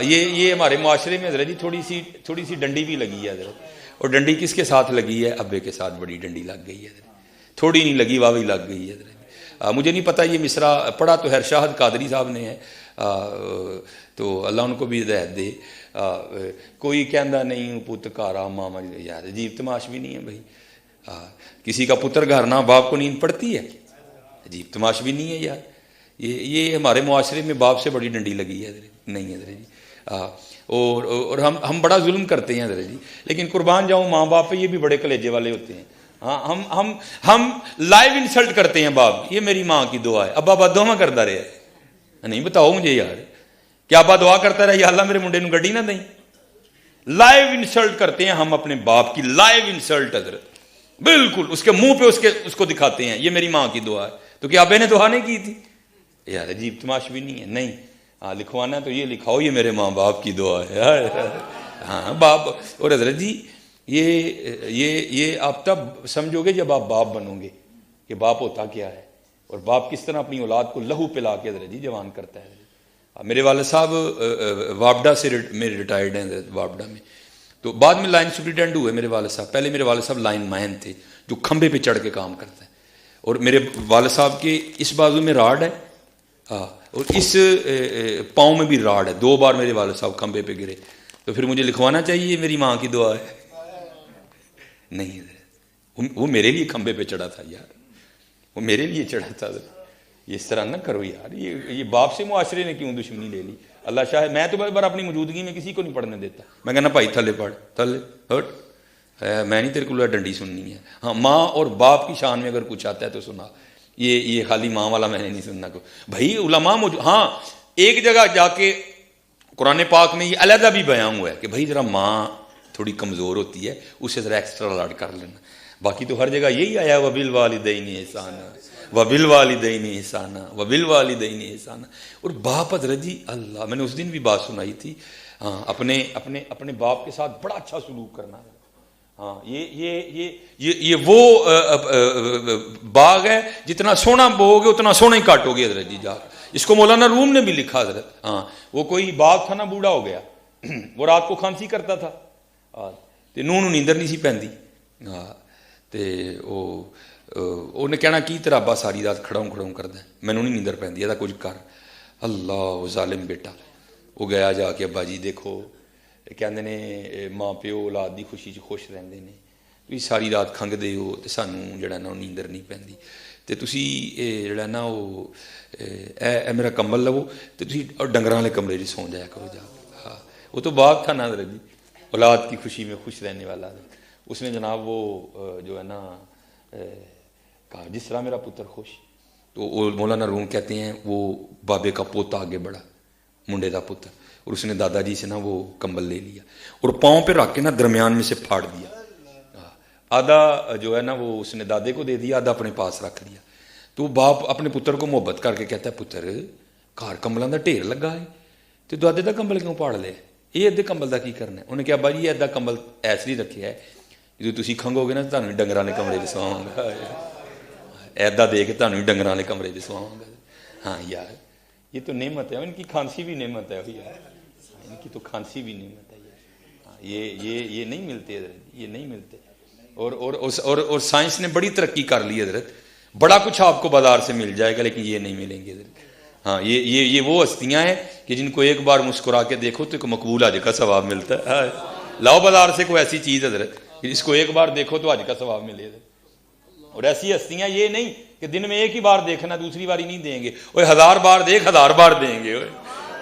یہ ہمارے معاشرے میں حضرت جی تھوڑی سی ڈنڈی بھی لگی ہے حضرت. اور ڈنڈی کس کے ساتھ لگی ہے؟ ابے کے ساتھ بڑی ڈنڈی لگ گئی ہے حضرت. تھوڑی نہیں لگی، واوی لگ گئی ہے حضرت. مجھے نہیں پتہ یہ مصرع پڑھا تو خیر شاہد قادری صاحب نے ہے، تو اللہ ان کو بھی ہدایت دے. کوئی کہندا نہیں پت گھر ماما، یار عجیب تماش بھی نہیں ہے بھائی. کسی کا پتر گھر نہ باپ کو نیند پڑتی ہے، عجیب تماش بھی نہیں ہے یار. یہ ہمارے معاشرے میں باپ سے بڑی ڈنڈی لگی ہے حضرت. نہیں حضرت جی. اور ہم بڑا ظلم کرتے ہیں حضرت جی. لیکن قربان جاؤں ماں باپ پہ، یہ بھی بڑے کلیجے والے ہوتے ہیں. ہاں ہم لائیو انسلٹ کرتے ہیں باپ. یہ میری ماں کی دعا ہے، ابا دعا کرتا رہے. نہیں بتاؤ مجھے یار، کیا ابا دعا کرتا رہا یا اللہ میرے منڈے نو گڈی نہ دیں؟ لائیو انسلٹ کرتے ہیں ہم اپنے باپ کی، لائیو انسلٹ حضرت. بالکل اس کے منہ پہ اس کو دکھاتے ہیں یہ میری ماں کی دعا ہے. تو کیا ابے نے دعا نہیں کی تھی؟ یار عجیب تماش بھی نہیں ہے. نہیں لکھوانا ہے تو یہ لکھاؤ یہ میرے ماں باپ کی دعا ہے. ہاں باپ. اور حضرت جی یہ آپ تب سمجھو گے جب آپ باپ بنو گے کہ باپ ہوتا کیا ہے، اور باپ کس طرح اپنی اولاد کو لہو پلا کے حضرت جی جوان کرتا ہے. میرے والد صاحب وابڈا سے میرے ریٹائرڈ ہیں حضرت، وابڈا میں. تو بعد میں لائن سپرنٹینڈنٹ ہوئے میرے والد صاحب. پہلے میرے والد صاحب لائن مین تھے جو کھمبے پہ چڑھ کے کام کرتا ہے. اور میرے والد صاحب کے اس بازو میں راڈ ہے، اور اس پاؤں میں بھی راڈ ہے. 2 بار میرے والد صاحب کھمبے پہ گرے. تو پھر مجھے لکھوانا چاہیے میری ماں کی دعا ہے؟ نہیں حضرت، وہ میرے لیے کھمبے پہ چڑھا تھا یار، وہ میرے لیے چڑھا تھا. اس طرح نہ کرو یار. یہ باپ سے معاشرے نے کیوں دشمنی لے لی؟ اللہ شاہ میں تو بار اپنی موجودگی میں کسی کو نہیں پڑھنے دیتا. میں کہنا بھائی تھلے پڑھ، تھلے ہٹ، میں نہیں تیرے کو ڈنڈی سننی ہے. ہاں ماں اور باپ کی شان میں اگر کچھ آتا ہے تو سنا. یہ خالی ماں والا میں نے نہیں سننا کو. بھائی علماء ہاں ایک جگہ جا کے قرآن پاک میں یہ علیحدہ بھی بیان ہوا ہے کہ بھائی ذرا ماں تھوڑی کمزور ہوتی ہے، اسے ذرا ایکسٹرا لاڈ کر لینا. باقی تو ہر جگہ یہی آیا وبالوالدین احسانا وبالوالدین احسانا وبالوالدین احسانا. اور باپ حضرت جی اللہ، میں نے اس دن بھی بات سنائی تھی. ہاں اپنے باپ کے ساتھ بڑا اچھا سلوک کرنا ہے. ہاں یہ وہ باغ ہے جتنا سونا بو گے اتنا سونا ہی کاٹو گے حضرت جی. جا اس کو مولانا روم نے بھی لکھا حضرت. ہاں وہ کوئی باغ تھا نا، بوڑھا ہو گیا، وہ رات کو کھانسی کرتا تھا تے نوں نیندر نہیں سی پیندی. ہاں تے انہیں کہنا کی تیرا ابا ساری رات کھڑاؤں کردا ہے، مینوں نہیں نیندر پیندی، ایدا کچھ کر. اللہ ظالم بیٹا. وہ گیا جا کے ابا جی دیکھو کہندے نے ماں پیو اولاد دی خوشی خوش رہندے نے، تسی ساری رات کھنگدے ہو تے سانوں جڑا نا نیندر نہیں پیندی، تے تسی جڑا نا وہ اے میرا کمبل لو تے تسی ڈنگراں والے کمرے وچ سو جایا کرو جا. ہاں وہ تو باپ تھا نا حضرت جی، اولاد کی خوشی میں خوش رہنے والا. اس نے جناب وہ جو ہے نا کہا جس طرح میرا پتر خوش. تو مولانا روم کہتے ہیں وہ بابے کا پوتا آگے بڑھا، منڈے دا پتر، اور اس نے دادا جی سے نا وہ کمبل لے لیا اور پاؤں پہ رکھ کے نا درمیان میں سے پھاڑ دیا. آدھا جو ہے نا وہ اس نے دادے کو دے دیا، آدھا اپنے پاس رکھ لیا. تو باپ اپنے پتر کو محبت کر کے کہتا ہے پتر گھر کمبلاں دا ڈھیر لگا ہے تو دادے دا کمبل کیوں پھاڑ لے؟ یہ ادھے کمبل دا کی کرنا ہے؟ انہیں کہا ابا جی ادھا کمبل ایسے ہی رکھیا ہے جو تسی کھنگو گے نا تانوں ڈنگراں والے کمرے 'چ سواواں گا، ایدا دے کے تانوں ڈنگراں والے کمرے 'چ سواواں گا. ہاں یار یہ تو نعمت ہے، ان کی کھانسی بھی نعمت ہے یار، ان کی تو کھانسی بھی نعمت ہے یار. یہ نہیں ملتے حضرت، یہ نہیں ملتے. اور سائنس نے بڑی ترقی کر لی حضرت. بڑا کچھ آپ کو بازار سے مل جائے گا لیکن یہ نہیں ملیں گے حضرت. ہاں یہ وہ ہستیاں ہیں کہ جن کو ایک بار مسکرا کے دیکھو تو ایک مقبول حج کا ثواب ملتا ہے. لاؤ بازار سے کوئی ایسی چیز حضرت اس کو ایک بار دیکھو تو حج کا ثواب ملے حضرت. اور ایسی ہستیاں یہ نہیں کہ دن میں ایک ہی بار دیکھنا دوسری باری نہیں دیں گے، وہ 1000 بار دیکھ 1000 بار دیں گے.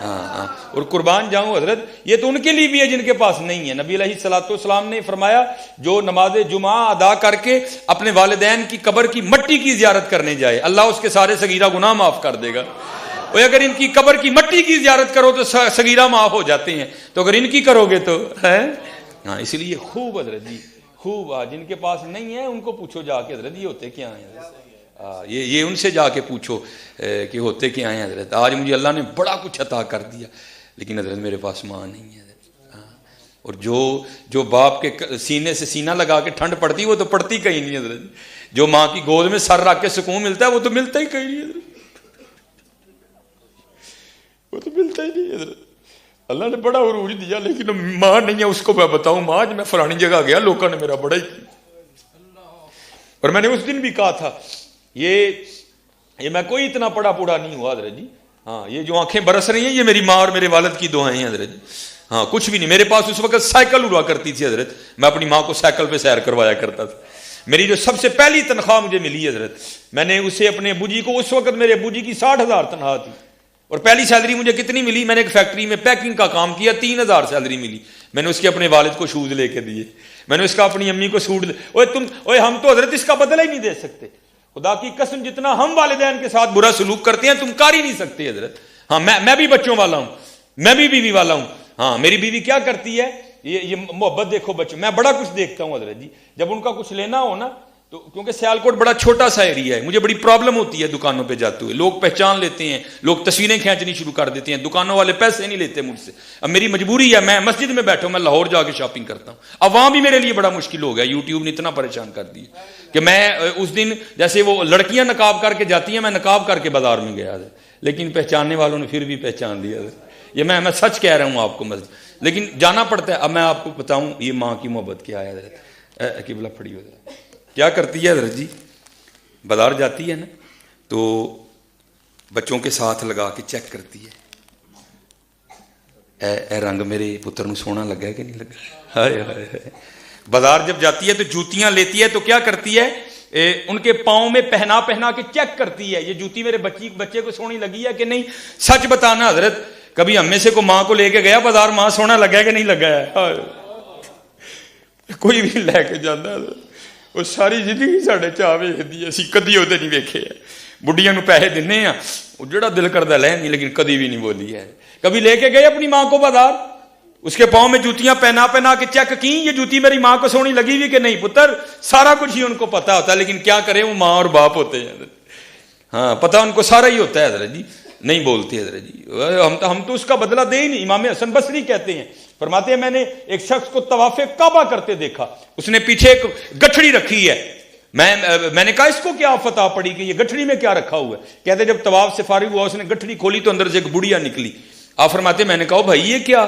ہاں اور قربان جاؤں حضرت یہ تو ان کے لیے بھی ہے جن کے پاس نہیں ہے. نبی علیہ الصلوۃ والسلام نے فرمایا جو نماز جمعہ ادا کر کے اپنے والدین کی قبر کی مٹی کی زیارت کرنے جائے اللہ اس کے سارے صغیرہ گناہ معاف کر دے گا. اور اگر ان کی قبر کی مٹی کی زیارت کرو تو صغیرہ معاف ہو جاتے ہیں، تو اگر ان کی کرو گے تو ہے. ہاں اس لیے خوب حضرت جی خوب جن کے پاس نہیں ہے ان کو پوچھو جا کے حضرت یہ ہوتے کیا ہیں. یہ ان سے جا کے پوچھو کہ ہوتے کیا ہیں حضرت. آج مجھے اللہ نے بڑا کچھ عطا کر دیا لیکن حضرت میرے پاس ماں نہیں ہے حضرت. اور جو باپ کے سینے سے سینہ لگا کے ٹھنڈ پڑتی وہ تو پڑتی کہیں نہیں حضرت. جو ماں کی گود میں سر رکھ کے سکون ملتا ہے وہ تو ملتا ہی کہیں نہیں حضرت، وہ تو ملتا ہی نہیں حضرت. اللہ نے بڑا عروج دیا، لیکن ماں نہیں ہے اس کو میں بتاؤں ماں میں فلانی جگہ گیا لوگوں نے میرا بڑا ہی کیا، اور میں نے اس دن بھی کہا تھا یہ میں کوئی اتنا پڑا پوڑا نہیں ہوا حضرت جی، ہاں یہ جو آنکھیں برس رہی ہیں یہ میری ماں اور میرے والد کی دعائیں ہیں حضرت جی، ہاں کچھ بھی نہیں. میرے پاس اس وقت سائیکل اڑا کرتی تھی حضرت، میں اپنی ماں کو سائیکل پہ سیر کروایا کرتا تھا. میری جو سب سے پہلی تنخواہ مجھے ملی حضرت، میں نے اسے اپنے ابو جی کو، اس وقت میرے ابو جی کی 60,000 تنخواہ تھی، اور پہلی سیلری مجھے کتنی ملی، میں نے ایک فیکٹری میں پیکنگ کا کام کیا، 3,000 سیلری ملی. میں نے اس کے اپنے والد کو شوز لے کے دیے، میں نے اس کا اپنی امی کو سوٹ ہم تو حضرت اس کا بدلہ ہی نہیں دے سکتے. خدا کی قسم جتنا ہم والدین کے ساتھ برا سلوک کرتے ہیں تم کر ہی نہیں سکتے حضرت. ہاں میں بھی بچوں والا ہوں، میں بھی بیوی والا ہوں. ہاں میری بیوی کیا کرتی ہے، یہ محبت دیکھو بچوں، میں بڑا کچھ دیکھتا ہوں حضرت جی. جب ان کا کچھ لینا ہو نا تو، کیونکہ سیالکوٹ بڑا چھوٹا سا ایریا ہے، مجھے بڑی پرابلم ہوتی ہے دکانوں پہ جاتے ہوئے، لوگ پہچان لیتے ہیں، لوگ تصویریں کھینچنی شروع کر دیتے ہیں، دکانوں والے پیسے نہیں لیتے مجھ سے. اب میری مجبوری ہے، میں مسجد میں بیٹھا ہوں، میں لاہور جا کے شاپنگ کرتا ہوں. اب وہاں بھی میرے لیے بڑا مشکل ہو گیا، یوٹیوب نے اتنا پریشان کر دیا کہ میں اس دن جیسے وہ لڑکیاں نقاب کر کے جاتی ہیں، میں نقاب کر کے بازار میں گیا تھا، لیکن پہچاننے والوں نے پھر بھی پہچان لیا. یہ میں سچ کہہ رہا ہوں آپ کو مسجد، لیکن جانا پڑتا ہے. اب میں آپ کو بتاؤں یہ ماں کی محبت کیا ہے حضرت. قبلہ پھڑی ہو جائے کیا کرتی ہے حضرت جی، بازار جاتی ہے نا تو بچوں کے ساتھ لگا کے چیک کرتی ہے، اے رنگ میرے پتر نو سونا لگا ہے کہ نہیں لگا. ہائے ہائے ہائے. بازار جب جاتی ہے تو جوتیاں لیتی ہے تو کیا کرتی ہے، ان کے پاؤں میں پہنا کے چیک کرتی ہے، یہ جوتی میرے بچے کو سونی لگی ہے کہ نہیں. سچ بتانا حضرت، کبھی ہم میں سے کو ماں کو لے کے گیا بازار، ماں سونا لگا ہے کہ نہیں لگا ہے. کوئی بھی لے کے جانا وہ ساری زندگی ساڈے چاہ ویکھدی ہے، اسی کدی وہ نہیں ویکھے. بڑھیاں نو پیسے دینے ہیں وہ جڑا دل کردا لے نہیں، لیکن کدی بھی نہیں بولی ہے. کبھی لے کے گئے اپنی ماں کو بازار، اس کے پاؤں میں جوتیاں پہنا کے چیک کی، یہ جوتی میری ماں کو سونی لگی ہوئی کہ نہیں. پتر سارا کچھ ہی ان کو پتا ہوتا ہے، لیکن کیا کریں وہ ماں اور باپ ہوتے ہیں. ہاں پتا ان کو سارا ہی ہوتا ہے حضرت جی، نہیں بولتے حضرت جی. ہم تو اس کا بدلہ دے ہی نہیں. امام حسن بصری کہتے ہیں، فرماتے ہیں میں نے ایک شخص کو طواف کعبہ کرتے دیکھا، اس نے پیچھے ایک گٹھڑی رکھی ہے. میں نے کہا اس کو کیا فتح پڑی کہ یہ گٹھڑی میں کیا رکھا ہوا ہے. کہتے جب طواف سے فارغ ہوا اس نے گٹھڑی کھولی تو اندر سے ایک بڑھیا نکلی. آپ فرماتے میں نے کہا بھائی یہ کیا؟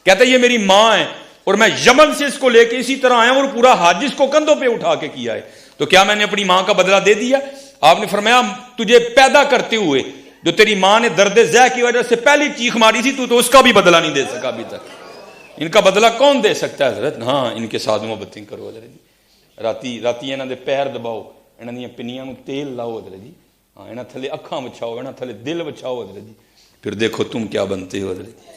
کہتا یہ میری ماں ہے اور میں یمن سے اس کو لے کے اسی طرح آیا اور پورا حج اس کو کندھوں پہ اٹھا کے کیا ہے. تو کیا میں نے اپنی ماں کا بدلہ دے دیا؟ آپ نے فرمایا تجھے پیدا کرتے ہوئے جو تیری ماں نے درد ذہ کی وجہ سے پہلی چیخ ماری تھی تو اس کا بھی بدلہ نہیں دے سکا ابھی تک. ان کا بدلہ کون دے سکتا ہے حضرت؟ ہاں ان کے ساتھ محبتیں کرو حضرت جی. راتی انہاں دے پیر دباؤ، انہاں دیاں پنیاں نو تیل لاؤ حضرت جی. ہاں انہاں تھلے اکھاں وچھاؤ، انہاں تھلے دل وچھاؤ حضرت جی. پھر دیکھو تم کیا بنتے ہو حضرت جی.